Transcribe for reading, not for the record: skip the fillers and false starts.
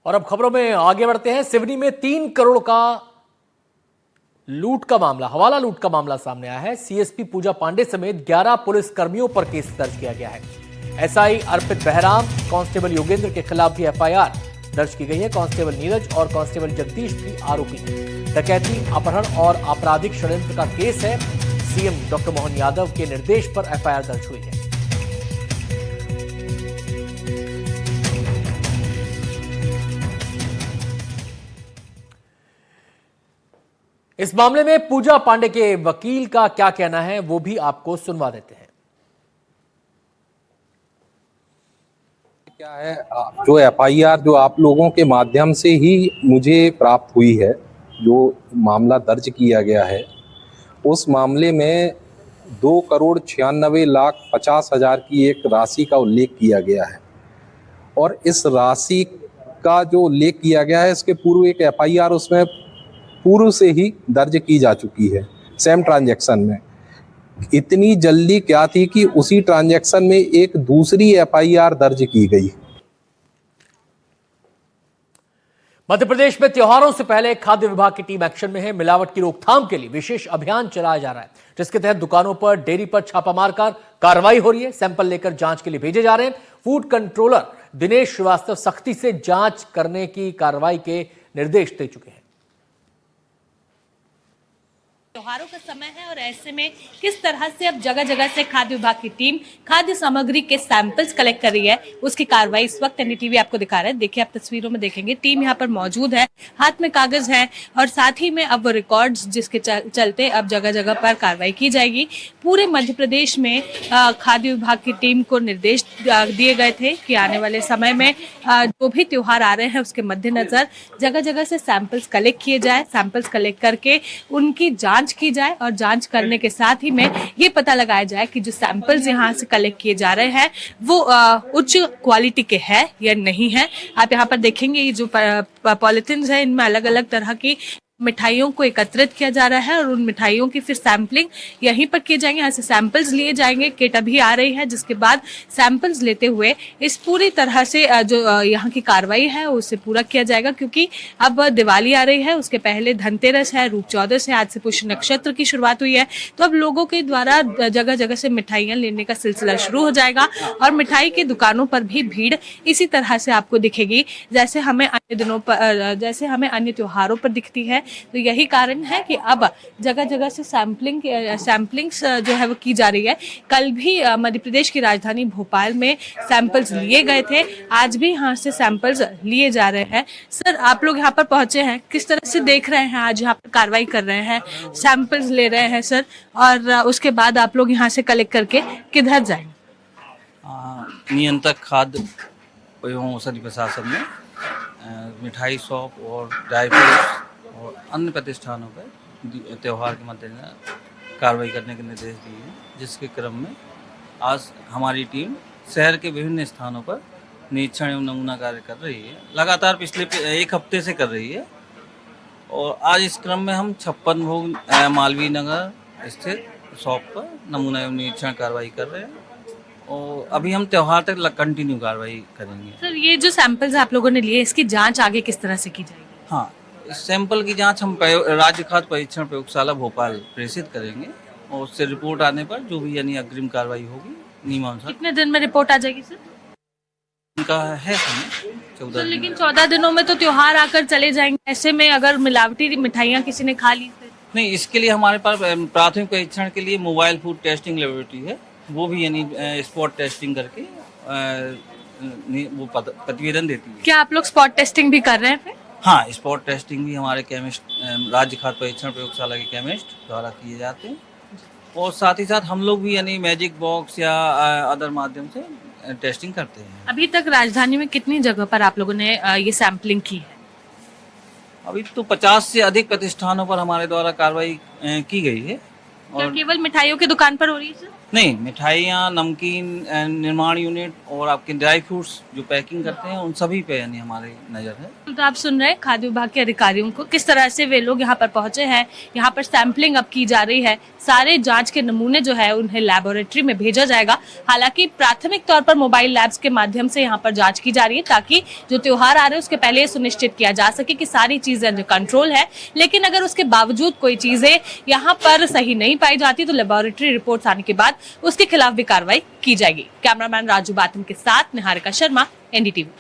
और अब खबरों में आगे बढ़ते हैं। सिवनी में 3 करोड़ का लूट का मामला, हवाला लूट का मामला सामने आया है। सीएसपी पूजा पांडे समेत 11 पुलिस कर्मियों पर केस दर्ज किया गया है। एसआई अर्पित बहराम, कांस्टेबल योगेंद्र के खिलाफ भी एफआईआर दर्ज की गई है। कांस्टेबल नीरज और कांस्टेबल जगदीश भी आरोपी हैं। डकैती, अपहरण और आपराधिक षड्यंत्र का केस है। सीएम डॉक्टर मोहन यादव के निर्देश पर एफआईआर दर्ज हुई है। इस मामले में पूजा पांडे के वकील का क्या कहना है वो भी आपको सुनवा देते हैं। क्या है, जो एफआईआर जो आप लोगों के माध्यम से ही मुझे प्राप्त हुई है, जो मामला दर्ज किया गया है, उस मामले में 2,96,50,000 की एक राशि का उल्लेख किया गया है। और इस राशि का जो उल्लेख किया गया है, इसके पूर्व एक एफआईआर उसमें पूर्व से ही दर्ज की जा चुकी है। सेम ट्रांजैक्शन में इतनी जल्दी क्या थी कि उसी ट्रांजैक्शन में एक दूसरी एफआईआर दर्ज की गई। मध्य प्रदेश में त्योहारों से पहले खाद्य विभाग की टीम एक्शन में है। मिलावट की रोकथाम के लिए विशेष अभियान चलाया जा रहा है, जिसके तहत दुकानों पर, डेयरी पर छापा मारकर कार्रवाई हो रही है। सैंपल लेकर जांच के लिए भेजे जा रहे हैं। फूड कंट्रोलर दिनेश श्रीवास्तव सख्ती से जांच करने की कार्रवाई के निर्देश दे चुके हैं। त्योहारों का समय है और ऐसे में किस तरह से अब जगह जगह से खाद्य विभाग की टीम खाद्य सामग्री के सैंपल्स कलेक्ट कर रही है, उसकी कार्रवाई इस वक्त एनडीटीवी आपको दिखा रहा है। देखिए, आप तस्वीरों में देखेंगे टीम यहाँ पर मौजूद है, हाथ में कागज है और साथ ही में अब रिकॉर्ड्स जिसके चलते अब जगह जगह पर कार्रवाई की जाएगी। पूरे मध्य प्रदेश में खाद्य विभाग की टीम को निर्देश दिए गए थे कि आने वाले समय में जो भी त्योहार आ रहे हैं उसके मद्देनजर जगह जगह से सैंपल्स कलेक्ट किए जाए। सैंपल्स कलेक्ट करके उनकी जांच की जाए और जांच करने के साथ ही में ये पता लगाया जाए कि जो सैंपल्स यहाँ से कलेक्ट किए जा रहे हैं वो उच्च क्वालिटी के हैं या नहीं है। आप यहाँ पर देखेंगे ये जो पॉलिथीन है, इनमें अलग अलग तरह की मिठाइयों को एकत्रित किया जा रहा है और उन मिठाइयों की फिर सैंपलिंग यहीं पर किए जाएंगे। यहाँ से सैंपल्स लिए जाएंगे। किट अभी आ रही है, जिसके बाद सैंपल्स लेते हुए इस पूरी तरह से जो यहाँ की कार्रवाई है उसे पूरा किया जाएगा, क्योंकि अब दिवाली आ रही है, उसके पहले धनतेरस है, रूप चौदस है, आज से पुष्य नक्षत्र की शुरुआत हुई है। तो अब लोगों के द्वारा जगह जगह से मिठाइयाँ लेने का सिलसिला शुरू हो जाएगा और मिठाई की दुकानों पर भी भीड़ इसी तरह से आपको दिखेगी जैसे हमें अन्य दिनों पर, जैसे हमें अन्य त्योहारों पर दिखती है। तो यही कारण है कि अब जगह जगह से सैंपलिंग्स जो है वो की जा रही है। कल भी मध्य प्रदेश की राजधानी भोपाल में सैंपल्स लिए गए थे, आज भी यहाँ से सैंपल्स लिए जा रहे हैं। सर, आप लोग यहाँ पर पहुंचे हैं, किस तरह से देख रहे हैं? आज यहाँ पर कार्रवाई कर रहे हैं, सैंपल्स ले रहे हैं सर, और उसके बाद आप लोग यहाँ से कलेक्ट करके किधर जाएंगे? नियंत्रक खाद्य एवं औषधि प्रशासन ने मिठाई शॉप और ड्राई फ्रूट्स और अन्य प्रतिष्ठानों पर त्यौहार के मद्देनजर कार्रवाई करने के निर्देश दिए हैं, जिसके क्रम में आज हमारी टीम शहर के विभिन्न स्थानों पर निरीक्षण एवं नमूना कार्य कर रही है। लगातार पिछले 1 हफ्ते से कर रही है और आज इस क्रम में हम 56 भोग मालवीय नगर स्थित शॉप पर नमूना एवं निरीक्षण कार्रवाई कर रहे हैं और अभी हम त्योहार तक कंटिन्यू कार्रवाई करेंगे। सर, ये जो सैंपल्स आप लोगों ने लिए, इसकी जाँच आगे किस तरह से की जाएगी? हाँ, इस सैंपल की जांच हम राज्य खाद्य परीक्षण प्रयोगशाला भोपाल प्रेषित करेंगे और उससे रिपोर्ट आने पर जो भी यानी अग्रिम कार्रवाई होगी नियमानुसार। कितने दिन में रिपोर्ट आ जाएगी सर? उनका है समय 14 दिन। लेकिन 14 दिनों में तो त्योहार आकर चले जाएंगे, ऐसे में अगर मिलावटी मिठाइयाँ किसी ने खा ली तो? नहीं, इसके लिए हमारे पास प्राथमिक परीक्षण के लिए मोबाइल फूड टेस्टिंग लेबोरेटरी है, वो भी यानी स्पॉट टेस्टिंग करके वो प्रतिवेदन देती है। क्या आप लोग स्पॉट टेस्टिंग भी कर रहे हैं? हाँ, स्पॉट टेस्टिंग भी हमारे केमिस्ट, राज्य खाद्य परीक्षण प्रयोगशाला के केमिस्ट द्वारा किए जाते हैं और साथ ही साथ हम लोग भी यानी मैजिक बॉक्स या अदर माध्यम से टेस्टिंग करते हैं। अभी तक राजधानी में कितनी जगह पर आप लोगों ने ये सैंपलिंग की है? अभी तो 50 से अधिक प्रतिष्ठानों पर हमारे द्वारा कार्रवाई की गई है क्या और केवल मिठाइयों की दुकान पर हो रही है सर? नहीं, मिठाइयाँ, नमकीन, निर्माण यूनिट और आपके ड्राई फ्रूट्स जो पैकिंग करते हैं उन सभी पे यानी हमारी नज़र है। तो आप सुन रहे हैं खाद्य विभाग के अधिकारियों को किस तरह से वे लोग यहाँ पर पहुंचे हैं। यहाँ पर सैंपलिंग अब की जा रही है, सारे जांच के नमूने जो है उन्हें लेबोरेटरी में भेजा जाएगा। हालांकि प्राथमिक तौर पर मोबाइल लैब्स के माध्यम से यहाँ पर जांच की जा रही है ताकि जो त्योहार आ रहे हैं उसके पहले ये सुनिश्चित किया जा सके कि सारी चीजें अंडर कंट्रोल है। लेकिन अगर उसके बावजूद कोई चीजें यहाँ पर सही नहीं पाई जाती तो लेबोरेटरी रिपोर्ट्स आने के बाद उसके खिलाफ भी कार्रवाई की जाएगी। कैमरामैन राजू बातम के साथ निहारिका शर्मा, एनडीटीवी।